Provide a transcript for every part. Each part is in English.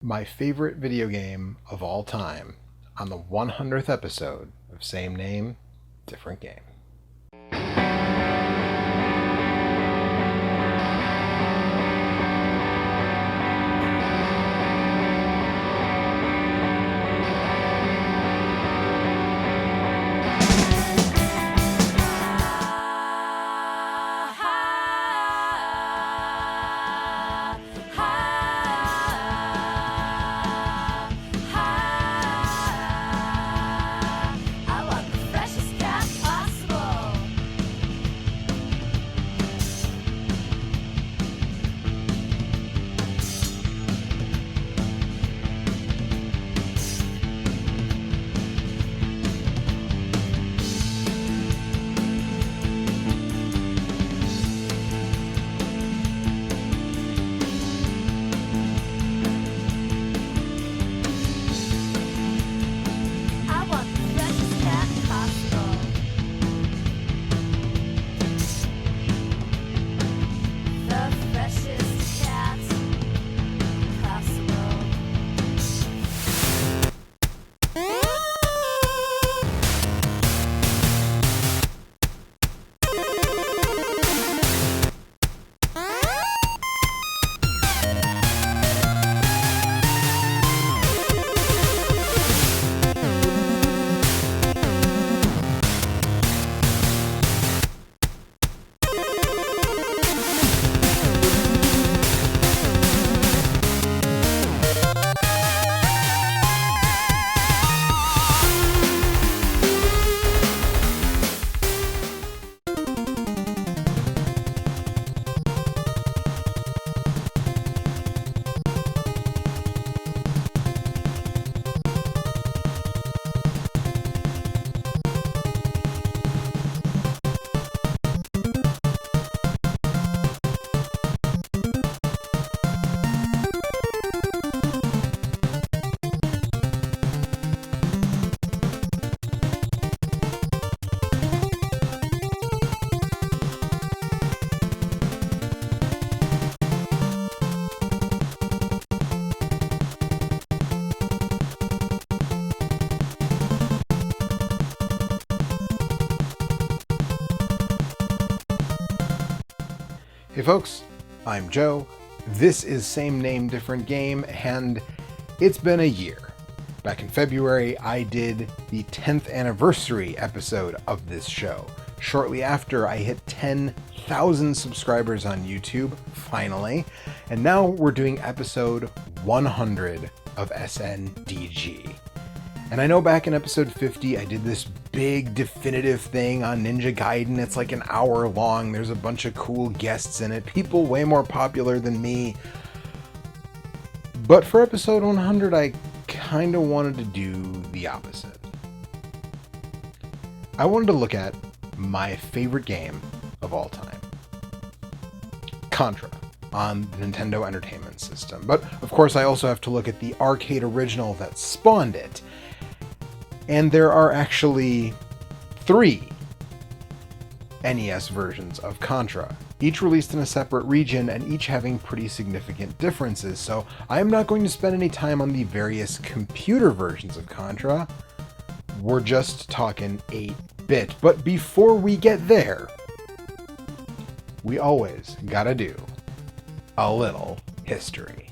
My favorite video game of all time on the 100th episode of Same Name, Different Game. Hey folks, I'm Joe. This is Same Name, Different Game, and it's been a year. Back in February, I did the 10th anniversary episode of this show. Shortly after, I hit 10,000 subscribers on YouTube, finally, and now we're doing episode 100 of SNDG. And I know back in episode 50, I did this big definitive thing on Ninja Gaiden. It's like an hour long. There's a bunch of cool guests in it. People way more popular than me. But for episode 100, I kind of wanted to do the opposite. I wanted to look at my favorite game of all time. Contra on the Nintendo Entertainment System. But of course, I also have to look at the arcade original that spawned it. And there are actually 3 NES versions of Contra, each released in a separate region and each having pretty significant differences, so I'm not going to spend any time on the various computer versions of Contra. We're just talking 8-bit, but before we get there, we always gotta do a little history.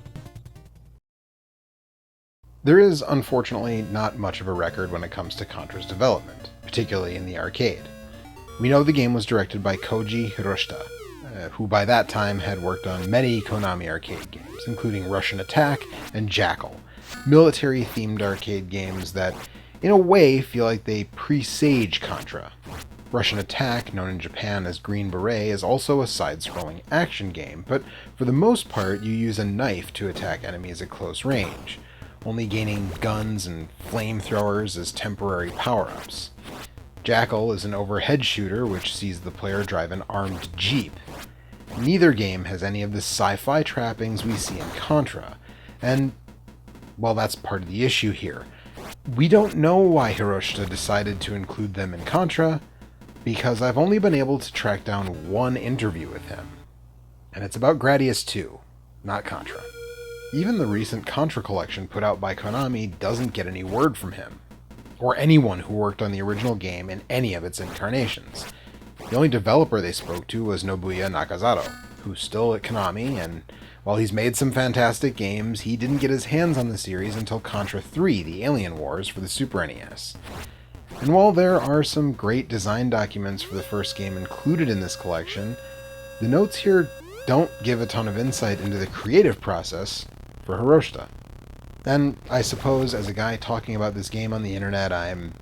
There is, unfortunately, not much of a record when it comes to Contra's development, particularly in the arcade. We know the game was directed by Koji Hiroshita, who by that time had worked on many Konami arcade games, including Russian Attack and Jackal, military-themed arcade games that, in a way, feel like they presage Contra. Russian Attack, known in Japan as Green Beret, is also a side-scrolling action game, but for the most part you use a knife to attack enemies at close range, only gaining guns and flamethrowers as temporary power-ups. Jackal is an overhead shooter which sees the player drive an armed jeep. Neither game has any of the sci-fi trappings we see in Contra, and, well, that's part of the issue here. We don't know why Hiroshita decided to include them in Contra, because I've only been able to track down one interview with him. And it's about Gradius 2, not Contra. Even the recent Contra collection put out by Konami doesn't get any word from him, or anyone who worked on the original game in any of its incarnations. The only developer they spoke to was Nobuya Nakazato, who's still at Konami, and while he's made some fantastic games, he didn't get his hands on the series until Contra 3, The Alien Wars, for the Super NES. And while there are some great design documents for the first game included in this collection, the notes here don't give a ton of insight into the creative process for Hiroshita. And I suppose as a guy talking about this game on the internet, I'm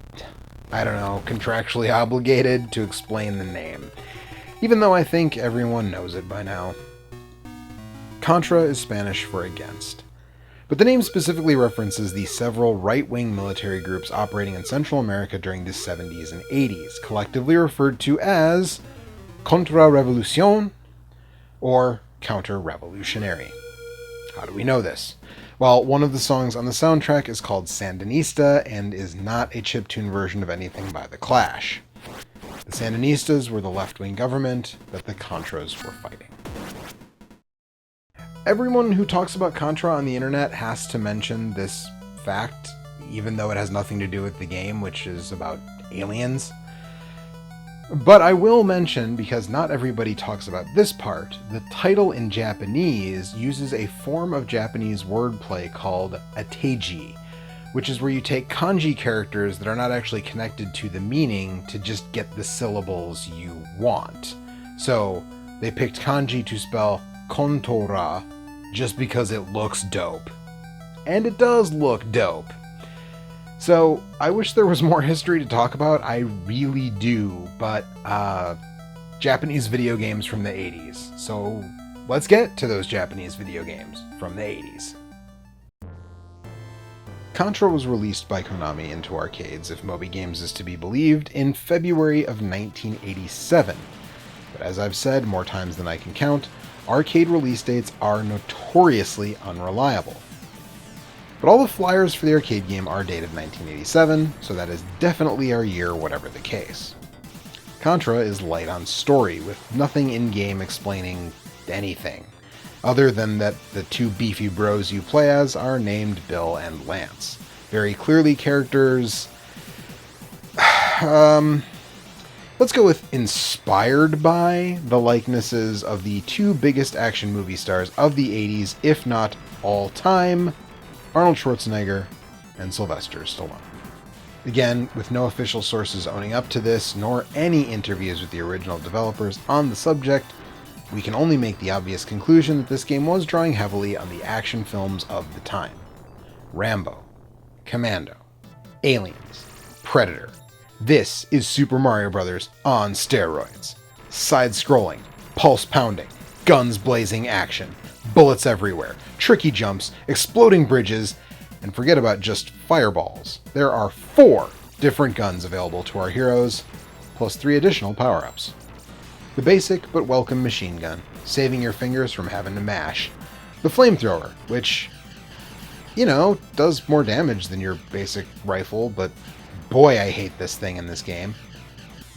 contractually obligated to explain the name, even though I think everyone knows it by now. Contra is Spanish for against, but the name specifically references the several right-wing military groups operating in Central America during the 70s and 80s, collectively referred to as Contra-Revolución or Counter-Revolutionary. How do we know this? Well, one of the songs on the soundtrack is called Sandinista and is not a chiptune version of anything by The Clash. The Sandinistas were the left-wing government that the Contras were fighting. Everyone who talks about Contra on the internet has to mention this fact, even though it has nothing to do with the game, which is about aliens. But I will mention, because not everybody talks about this part, the title in Japanese uses a form of Japanese wordplay called ateji, which is where you take kanji characters that are not actually connected to the meaning to just get the syllables you want. So they picked kanji to spell kontora just because it looks dope. And it does look dope. So, I wish there was more history to talk about, I really do, but, Japanese video games from the 80s. So, let's get to those Japanese video games from the 80s. Contra was released by Konami into arcades, if Moby Games is to be believed, in February of 1987. But as I've said more times than I can count, arcade release dates are notoriously unreliable. But all the flyers for the arcade game are dated 1987, so that is definitely our year, whatever the case. Contra is light on story, with nothing in-game explaining anything, other than that the two beefy bros you play as are named Bill and Lance. Very clearly characters... let's go with inspired by the likenesses of the two biggest action movie stars of the 80s, if not all time, Arnold Schwarzenegger and Sylvester Stallone. Again, with no official sources owning up to this, nor any interviews with the original developers on the subject, we can only make the obvious conclusion that this game was drawing heavily on the action films of the time. Rambo, Commando, Aliens, Predator. This is Super Mario Bros. On steroids. Side-scrolling, pulse-pounding, guns-blazing action, bullets everywhere, tricky jumps, exploding bridges, and forget about just fireballs. There are 4 different guns available to our heroes, plus 3 additional power-ups. The basic but welcome machine gun, saving your fingers from having to mash. The flamethrower, which, does more damage than your basic rifle, but boy, I hate this thing in this game.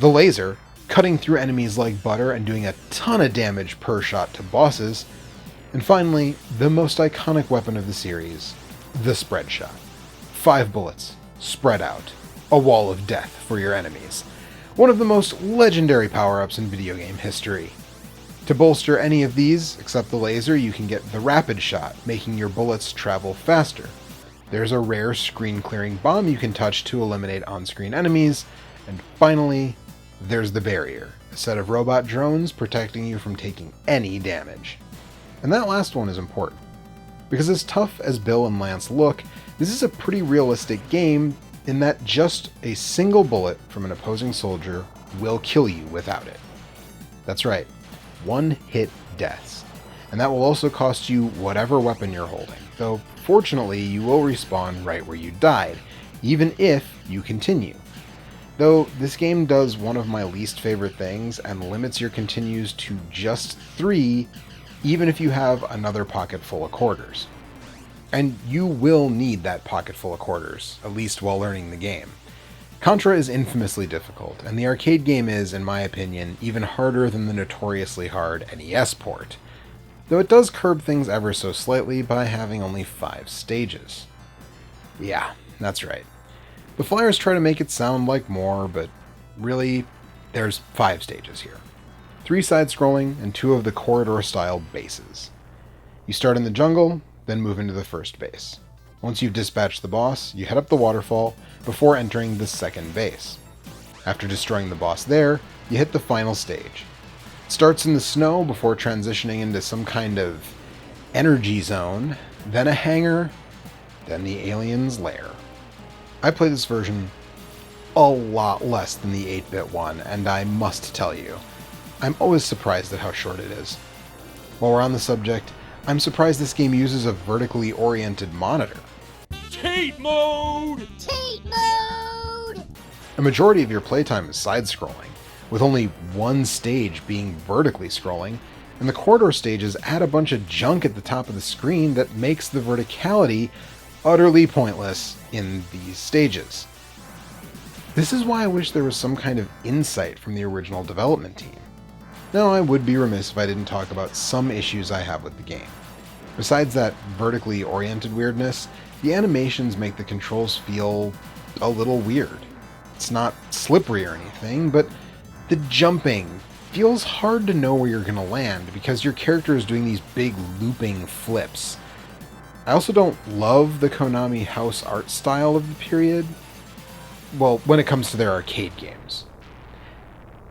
The laser, cutting through enemies like butter and doing a ton of damage per shot to bosses. And finally, the most iconic weapon of the series, the spread shot. 5 bullets, spread out, a wall of death for your enemies. One of the most legendary power-ups in video game history. To bolster any of these, except the laser, you can get the rapid shot, making your bullets travel faster. There's a rare screen-clearing bomb you can touch to eliminate on-screen enemies, and finally, there's the barrier, a set of robot drones protecting you from taking any damage. And that last one is important, because as tough as Bill and Lance look, this is a pretty realistic game in that just a single bullet from an opposing soldier will kill you without it. That's right, one-hit deaths. And that will also cost you whatever weapon you're holding, though fortunately you will respawn right where you died, even if you continue. Though this game does one of my least favorite things and limits your continues to just 3, even if you have another pocket full of quarters. And you will need that pocket full of quarters, at least while learning the game. Contra is infamously difficult, and the arcade game is, in my opinion, even harder than the notoriously hard NES port. though it does curb things ever so slightly by having only 5 stages. Yeah, that's right. The flyers try to make it sound like more, but really, there's 5 stages here. 3 side-scrolling and 2 of the corridor-style bases. You start in the jungle, then move into the first base. Once you've dispatched the boss, you head up the waterfall before entering the second base. After destroying the boss there, you hit the final stage. It starts in the snow before transitioning into some kind of energy zone, then a hangar, then the alien's lair. I play this version a lot less than the 8-bit one, and I must tell you, I'm always surprised at how short it is. While we're on the subject, I'm surprised this game uses a vertically oriented monitor. Cheat mode! Cheat mode! A majority of your playtime is side-scrolling, with only one stage being vertically scrolling, and the corridor stages add a bunch of junk at the top of the screen that makes the verticality utterly pointless in these stages. This is why I wish there was some kind of insight from the original development team. Now, I would be remiss if I didn't talk about some issues I have with the game. Besides that vertically oriented weirdness, the animations make the controls feel a little weird. It's not slippery or anything, but the jumping feels hard to know where you're going to land because your character is doing these big looping flips. I also don't love the Konami house art style of the period. Well, when it comes to their arcade games.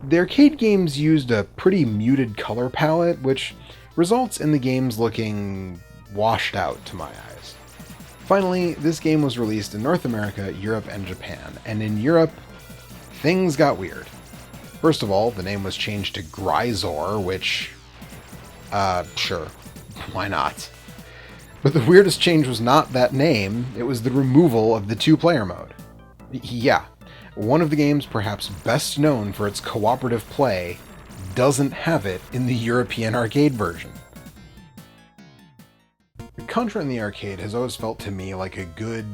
The arcade games used a pretty muted color palette, which results in the games looking washed out to my eyes. Finally, this game was released in North America, Europe, and Japan, and in Europe, things got weird. First of all, the name was changed to Gryzor, which... sure, why not? But the weirdest change was not that name, it was the removal of the 2-player mode. Yeah, one of the games perhaps best known for its cooperative play doesn't have it in the European arcade version. Contra in the arcade has always felt to me like a good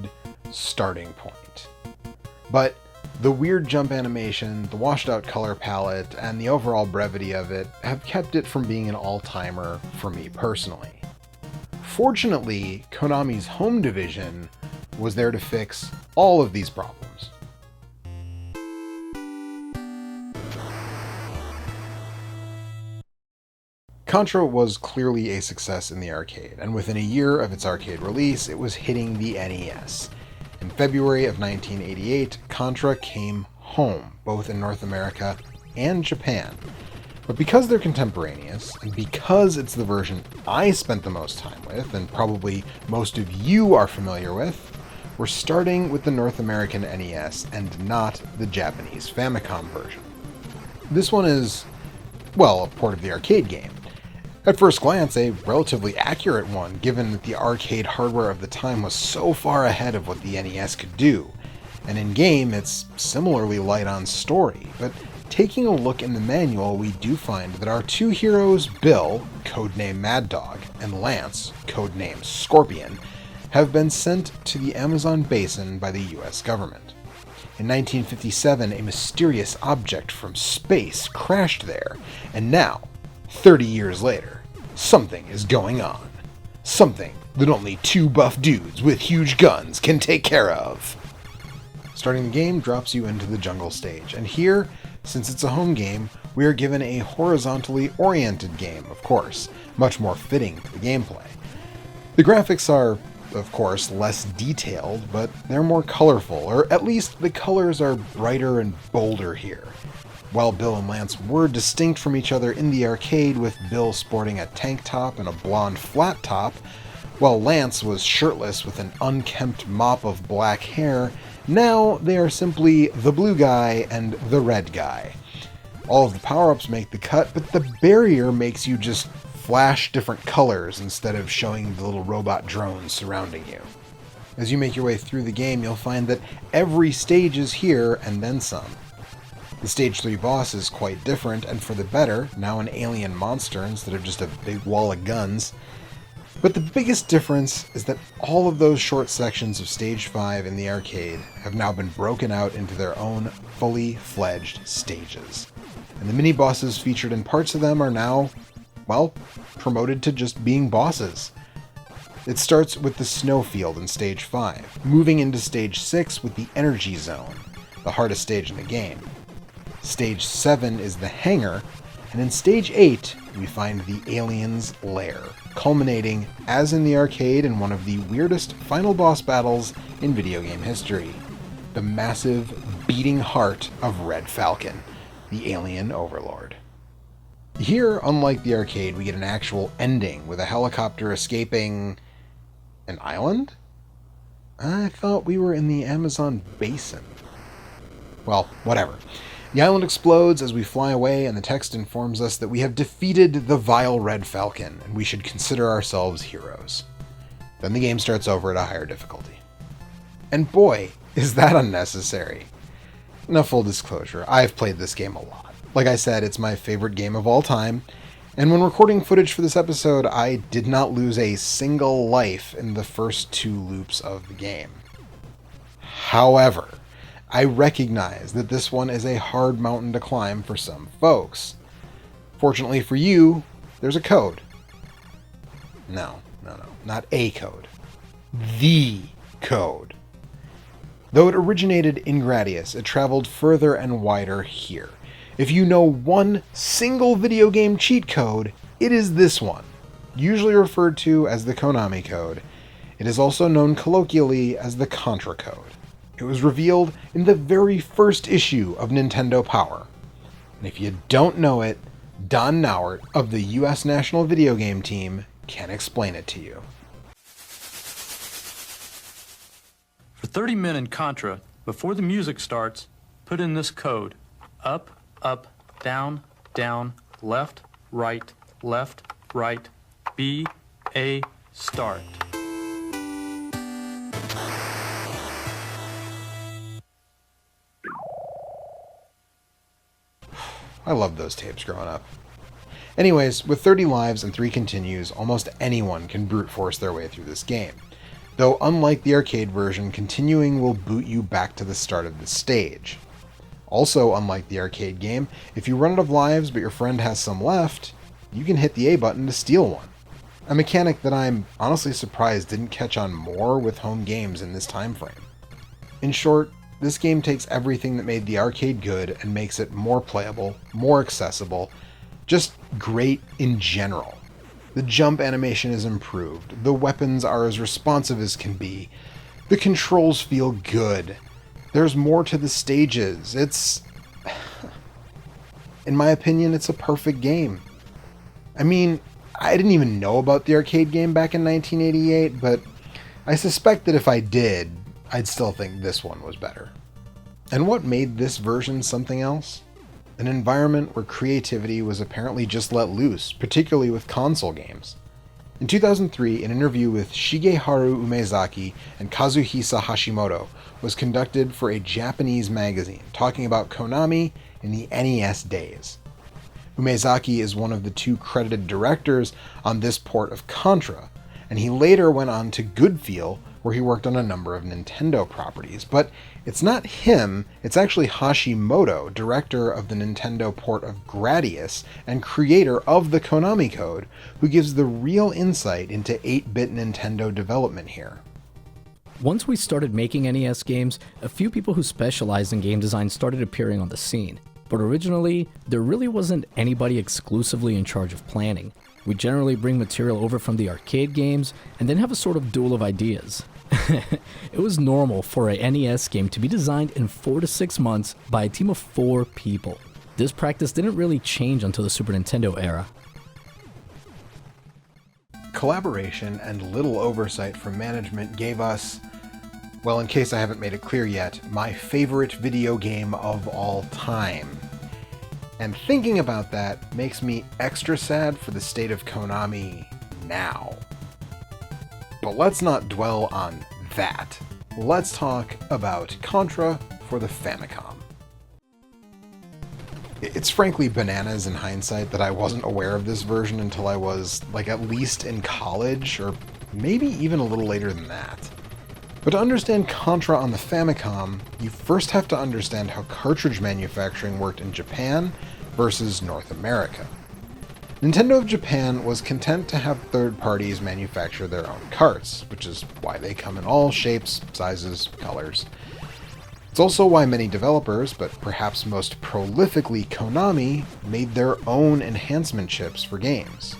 starting point. But the weird jump animation, the washed out color palette, and the overall brevity of it have kept it from being an all-timer for me personally. Fortunately, Konami's home division was there to fix all of these problems. Contra was clearly a success in the arcade, and within a year of its arcade release, it was hitting the NES. In February of 1988, Contra came home, both in North America and Japan. But because they're contemporaneous, and because it's the version I spent the most time with, and probably most of you are familiar with, we're starting with the North American NES and not the Japanese Famicom version. This one is, well, a port of the arcade game. At first glance, a relatively accurate one, given that the arcade hardware of the time was so far ahead of what the NES could do. And in-game, it's similarly light on story, but taking a look in the manual, we do find that our two heroes, Bill, codename Mad Dog, and Lance, codename Scorpion, have been sent to the Amazon basin by the US government. In 1957, a mysterious object from space crashed there, and now, 30 years later, something is going on. Something that only 2 buff dudes with huge guns can take care of. Starting the game drops you into the jungle stage, and here, since it's a home game, we are given a horizontally oriented game, of course, much more fitting to the gameplay. The graphics are, of course, less detailed, but they're more colorful, or at least the colors are brighter and bolder here. While Bill and Lance were distinct from each other in the arcade, with Bill sporting a tank top and a blonde flat top, while Lance was shirtless with an unkempt mop of black hair, now they are simply the blue guy and the red guy. All of the power-ups make the cut, but the barrier makes you just flash different colors instead of showing the little robot drones surrounding you. As you make your way through the game, you'll find that every stage is here and then some. The Stage 3 boss is quite different, and for the better, now an alien monster instead of just a big wall of guns. But the biggest difference is that all of those short sections of Stage 5 in the arcade have now been broken out into their own fully fledged stages. And the mini-bosses featured in parts of them are now well, promoted to just being bosses. It starts with the snowfield in Stage 5, moving into Stage 6 with the Energy Zone, the hardest stage in the game. Stage 7 is the hangar, and in Stage 8, we find the alien's lair, culminating, as in the arcade, in one of the weirdest final boss battles in video game history. The massive, beating heart of Red Falcon, the alien overlord. Here, unlike the arcade, we get an actual ending with a helicopter escaping an island? I thought we were in the Amazon basin. Well, whatever. The island explodes as we fly away, and the text informs us that we have defeated the vile Red Falcon, and we should consider ourselves heroes. Then the game starts over at a higher difficulty. And boy, is that unnecessary. Now, full disclosure, I've played this game a lot. Like I said, it's my favorite game of all time, and when recording footage for this episode, I did not lose a single life in the first 2 loops of the game. However, I recognize that this one is a hard mountain to climb for some folks. Fortunately for you, there's a code. No, not a code. The code. Though it originated in Gradius, it traveled further and wider here. If you know one single video game cheat code, it is this one, usually referred to as the Konami code. It is also known colloquially as the Contra code. It was revealed in the very first issue of Nintendo Power. And if you don't know it, Don Nauert of the US National Video Game Team can explain it to you. For 30 men in Contra, before the music starts, put in this code. Up, up, down, down, left, right, B, A, start. I loved those tapes growing up. Anyways, with 30 lives and 3 continues, almost anyone can brute force their way through this game. Though unlike the arcade version, continuing will boot you back to the start of the stage. Also, unlike the arcade game, if you run out of lives but your friend has some left, you can hit the A button to steal one. A mechanic that I'm honestly surprised didn't catch on more with home games in this time frame. In short, this game takes everything that made the arcade good and makes it more playable, more accessible, just great in general. The jump animation is improved, the weapons are as responsive as can be, the controls feel good, there's more to the stages, in my opinion, it's a perfect game. I mean, I didn't even know about the arcade game back in 1988, but I suspect that if I did, I'd still think this one was better. And what made this version something else? An environment where creativity was apparently just let loose, particularly with console games. In 2003, an interview with Shigeharu Umezaki and Kazuhisa Hashimoto was conducted for a Japanese magazine talking about Konami in the NES days. Umezaki is one of the 2 credited directors on this port of Contra, and he later went on to Goodfeel, where he worked on a number of Nintendo properties. But it's not him, it's actually Hashimoto, director of the Nintendo port of Gradius and creator of the Konami code, who gives the real insight into 8-bit Nintendo development here. Once we started making NES games, a few people who specialized in game design started appearing on the scene. But originally, there really wasn't anybody exclusively in charge of planning. We generally bring material over from the arcade games and then have a sort of duel of ideas. It was normal for a NES game to be designed in 4 to 6 months by a team of 4 people. This practice didn't really change until the Super Nintendo era. Collaboration and little oversight from management gave us, well, in case I haven't made it clear yet, my favorite video game of all time. And thinking about that makes me extra sad for the state of Konami now. But let's not dwell on that. Let's talk about Contra for the Famicom. It's frankly bananas in hindsight that I wasn't aware of this version until I was, at least in college, or maybe even a little later than that. But to understand Contra on the Famicom, you first have to understand how cartridge manufacturing worked in Japan versus North America. Nintendo of Japan was content to have third parties manufacture their own carts, which is why they come in all shapes, sizes, colors. It's also why many developers, but perhaps most prolifically Konami, made their own enhancement chips for games.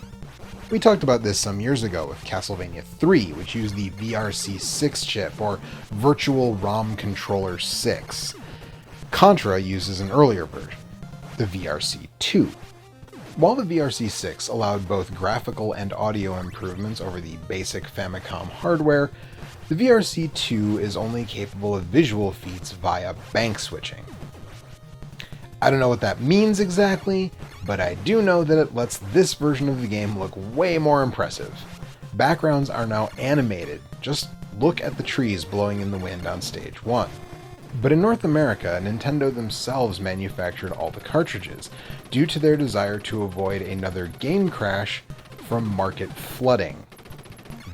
We talked about this some years ago with Castlevania 3, which used the VRC6 chip, or Virtual ROM Controller 6. Contra uses an earlier version, the VRC2. While the VRC6 allowed both graphical and audio improvements over the basic Famicom hardware, the VRC2 is only capable of visual feats via bank switching. I don't know what that means exactly, but I do know that it lets this version of the game look way more impressive. Backgrounds are now animated, just look at the trees blowing in the wind on stage 1. But in North America, Nintendo themselves manufactured all the cartridges, due to their desire to avoid another game crash from market flooding.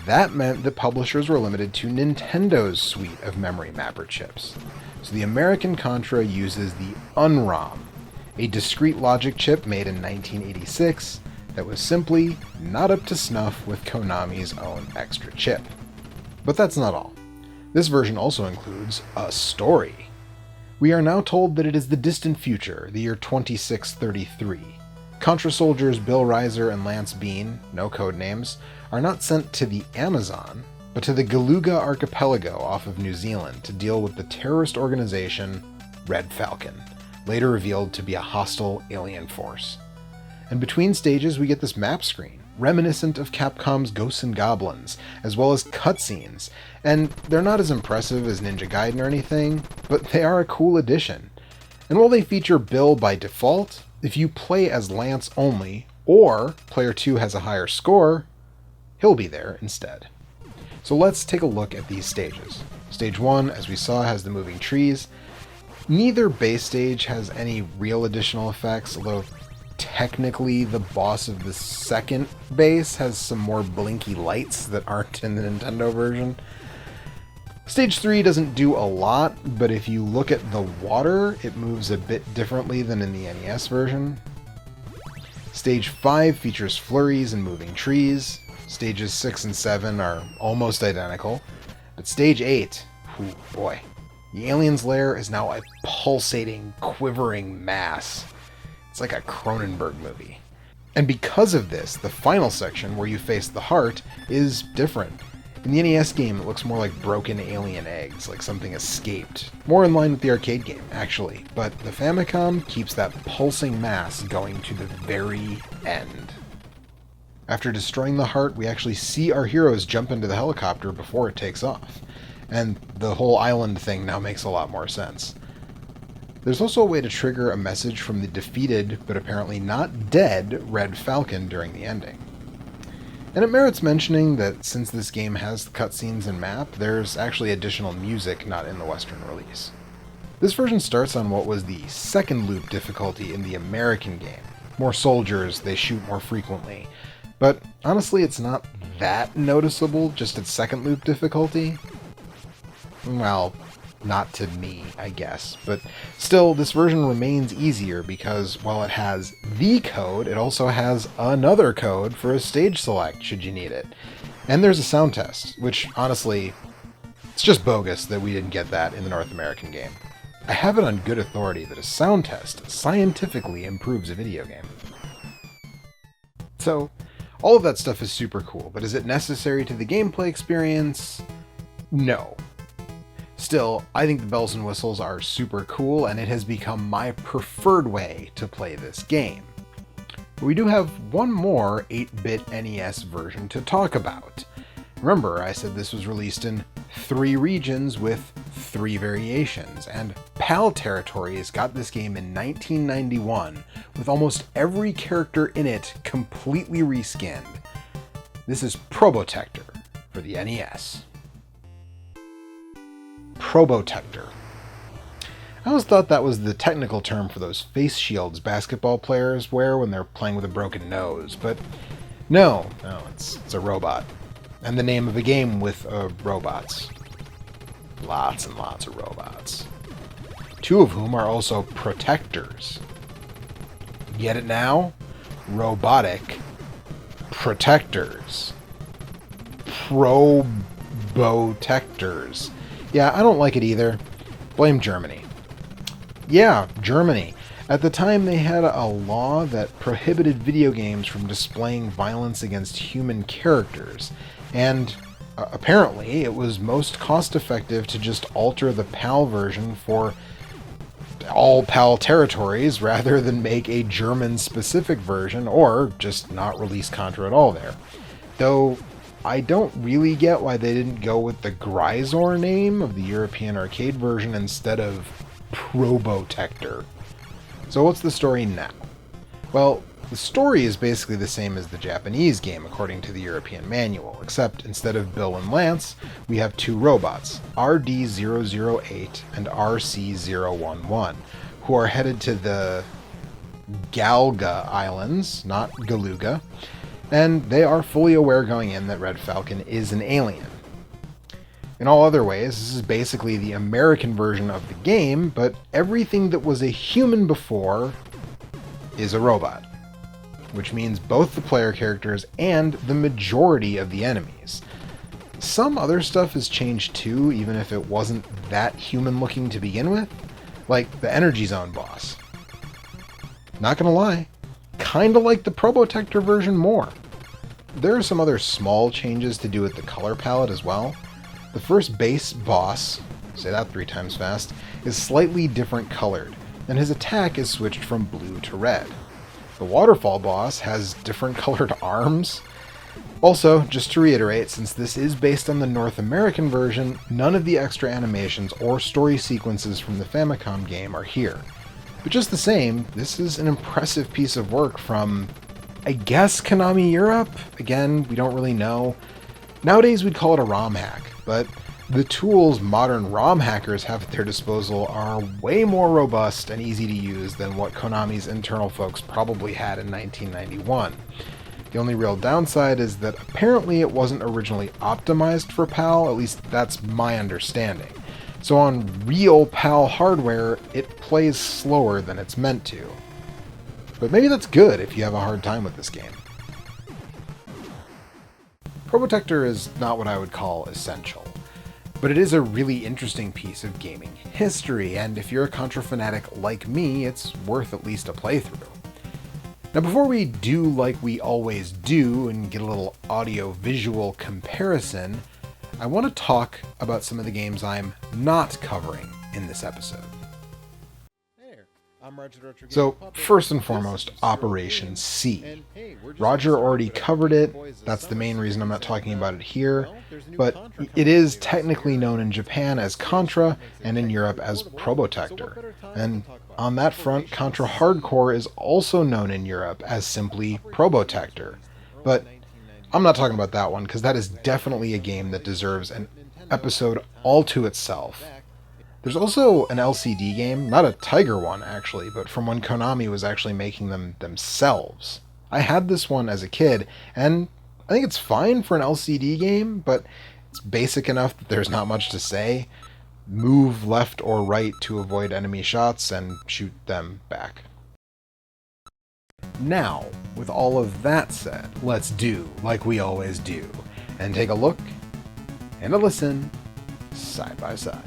That meant that publishers were limited to Nintendo's suite of memory mapper chips. So the American Contra uses the Unrom, a discrete logic chip made in 1986 that was simply not up to snuff with Konami's own extra chip. But that's not all. This version also includes a story. We are now told that it is the distant future, the year 2633. Contra soldiers Bill Reiser and Lance Bean, no code names, are not sent to the Amazon, but to the Galuga Archipelago off of New Zealand to deal with the terrorist organization Red Falcon, later revealed to be a hostile alien force. And between stages we get this map screen, reminiscent of Capcom's Ghosts and Goblins, as well as cutscenes, and they're not as impressive as Ninja Gaiden or anything, but they are a cool addition. And while they feature Bill by default, if you play as Lance only, or player 2 has a higher score, he'll be there instead. So let's take a look at these stages. Stage 1, as we saw, has the moving trees. Neither base stage has any real additional effects, although technically the boss of the second base has some more blinky lights that aren't in the Nintendo version. Stage 3 doesn't do a lot, but if you look at the water, it moves a bit differently than in the NES version. Stage 5 features flurries and moving trees. Stages 6 and 7 are almost identical. But Stage 8, oh boy, the alien's lair is now a pulsating, quivering mass. It's like a Cronenberg movie. And because of this, the final section, where you face the heart, is different. In the NES game, it looks more like broken alien eggs, like something escaped. More in line with the arcade game, actually, but the Famicom keeps that pulsing mass going to the very end. After destroying the heart, we actually see our heroes jump into the helicopter before it takes off. And the whole island thing now makes a lot more sense. There's also a way to trigger a message from the defeated, but apparently not dead, Red Falcon during the ending. And it merits mentioning that since this game has cutscenes and map, there's actually additional music not in the Western release. This version starts on what was the second loop difficulty in the American game. More soldiers, they shoot more frequently. But honestly, it's not that noticeable, just its second loop difficulty. Well, not to me, I guess. But still, this version remains easier because while it has the code, it also has another code for a stage select should you need it. And there's a sound test, which honestly, it's just bogus that we didn't get that in the North American game. I have it on good authority that a sound test scientifically improves a video game. So, all of that stuff is super cool, but is it necessary to the gameplay experience? No. Still, I think the bells and whistles are super cool, and it has become my preferred way to play this game. But we do have one more 8-bit NES version to talk about. Remember, I said this was released in 3 regions with 3 variations, and PAL Territories got this game in 1991, with almost every character in it completely reskinned. This is Probotector for the NES. Probotector. I always thought that was the technical term for those face shields basketball players wear when they're playing with a broken nose, but no, it's a robot. And the name of a game with robots. Lots and lots of robots. 2 of whom are also protectors. Get it now? Robotic Protectors. Probotectors. Yeah, I don't like it either. Blame Germany. Yeah, Germany. At the time, they had a law that prohibited video games from displaying violence against human characters, and apparently it was most cost-effective to just alter the PAL version for all PAL territories rather than make a German-specific version, or just not release Contra at all there. Though, I don't really get why they didn't go with the Grisor name of the European arcade version instead of Probotector. So what's the story now? Well, the story is basically the same as the Japanese game according to the European manual, except instead of Bill and Lance, we have two robots, RD-008 and RC-011, who are headed to the Galga Islands, not Galuga, and they are fully aware going in that Red Falcon is an alien. In all other ways, this is basically the American version of the game, but everything that was a human before is a robot, which means both the player characters and the majority of the enemies. Some other stuff has changed too, even if it wasn't that human-looking to begin with, like the Energy Zone boss. Not gonna lie, kinda like the Probotector version more. There are some other small changes to do with the color palette as well. The first base boss, say that 3 times fast, is slightly different colored, and his attack is switched from blue to red. The waterfall boss has different colored arms. Also, just to reiterate, since this is based on the North American version, none of the extra animations or story sequences from the Famicom game are here. But just the same, this is an impressive piece of work from, I guess, Konami Europe? Again, we don't really know. Nowadays we'd call it a ROM hack, but the tools modern ROM hackers have at their disposal are way more robust and easy to use than what Konami's internal folks probably had in 1991. The only real downside is that apparently it wasn't originally optimized for PAL, at least that's my understanding. So on real PAL hardware, it plays slower than it's meant to. But maybe that's good if you have a hard time with this game. Probotector is not what I would call essential, but it is a really interesting piece of gaming history, and if you're a Contra fanatic like me, it's worth at least a playthrough. Now before we do like we always do and get a little audio-visual comparison, I want to talk about some of the games I'm not covering in this episode. So, first and foremost, Operation C. Roger already covered it, that's the main reason I'm not talking about it here, but it is technically known in Japan as Contra and in Europe as Probotector. And on that front, Contra Hardcore is also known in Europe as simply Probotector. But I'm not talking about that one, because that is definitely a game that deserves an episode all to itself. There's also an LCD game, not a Tiger one actually, but from when Konami was actually making them themselves. I had this one as a kid, and I think it's fine for an LCD game, but it's basic enough that there's not much to say. Move left or right to avoid enemy shots and shoot them back. Now, with all of that said, let's do like we always do, and take a look and a listen side by side.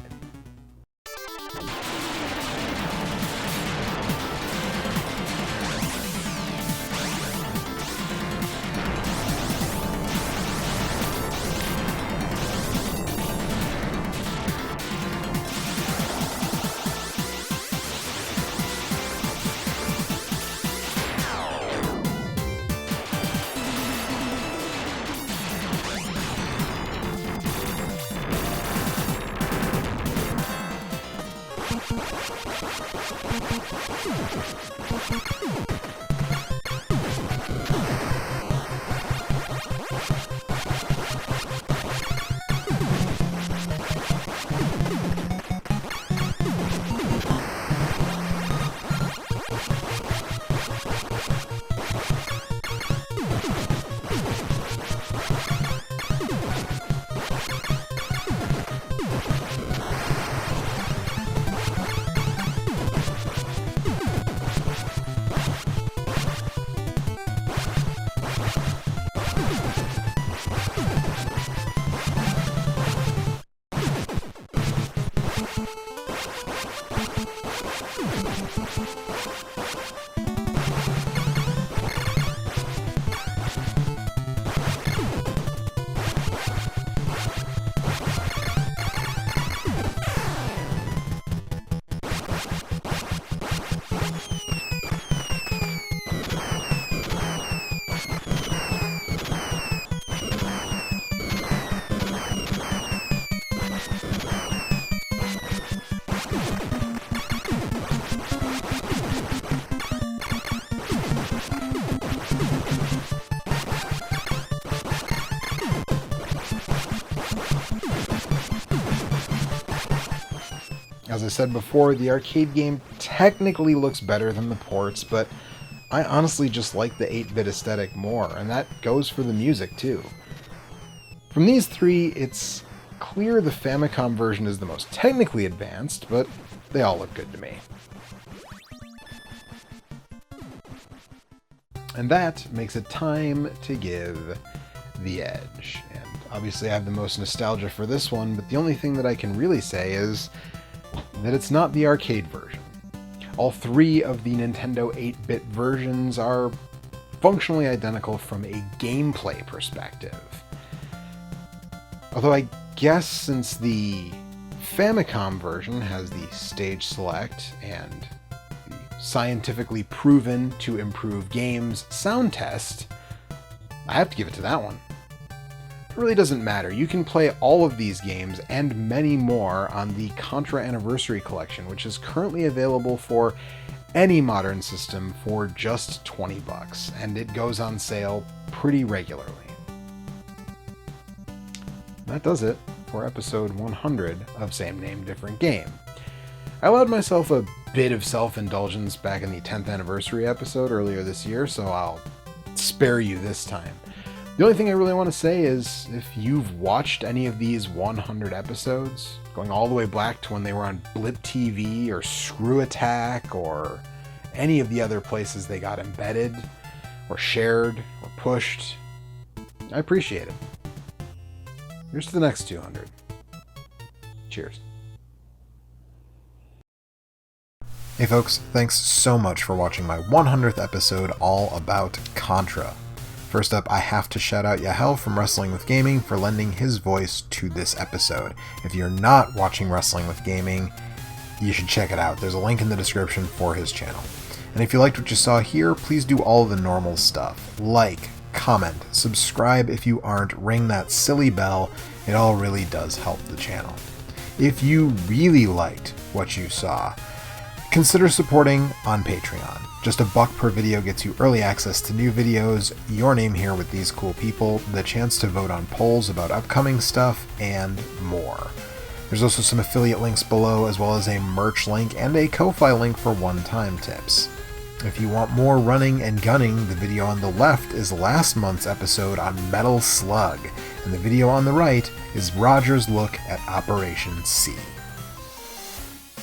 As I said before, the arcade game technically looks better than the ports, but I honestly just like the 8-bit aesthetic more, and that goes for the music too. From these three, it's clear the Famicom version is the most technically advanced, but they all look good to me. And that makes it time to give the edge. And obviously I have the most nostalgia for this one, but the only thing that I can really say is that it's not the arcade version. All three of the Nintendo 8-bit versions are functionally identical from a gameplay perspective. Although I guess since the Famicom version has the stage select and the scientifically proven to improve games sound test, I have to give it to that one. It really doesn't matter. You can play all of these games and many more on the Contra Anniversary Collection, which is currently available for any modern system for just $20, and it goes on sale pretty regularly. That does it for episode 100 of Same Name, Different Game. I allowed myself a bit of self-indulgence back in the 10th anniversary episode earlier this year, so I'll spare you this time. The only thing I really want to say is, if you've watched any of these 100 episodes, going all the way back to when they were on Blip TV or Screw Attack or any of the other places they got embedded or shared or pushed, I appreciate it. Here's to the next 200. Cheers. Hey folks, thanks so much for watching my 100th episode all about Contra. First up, I have to shout out Yahel from Wrestling with Gaming for lending his voice to this episode. If you're not watching Wrestling with Gaming, you should check it out. There's a link in the description for his channel. And if you liked what you saw here, please do all the normal stuff. Like, comment, subscribe if you aren't, ring that silly bell. It all really does help the channel. If you really liked what you saw, consider supporting on Patreon. Just $1 per video gets you early access to new videos, your name here with these cool people, the chance to vote on polls about upcoming stuff, and more. There's also some affiliate links below, as well as a merch link and a Ko-Fi link for one-time tips. If you want more running and gunning, the video on the left is last month's episode on Metal Slug, and the video on the right is Roger's look at Operation C.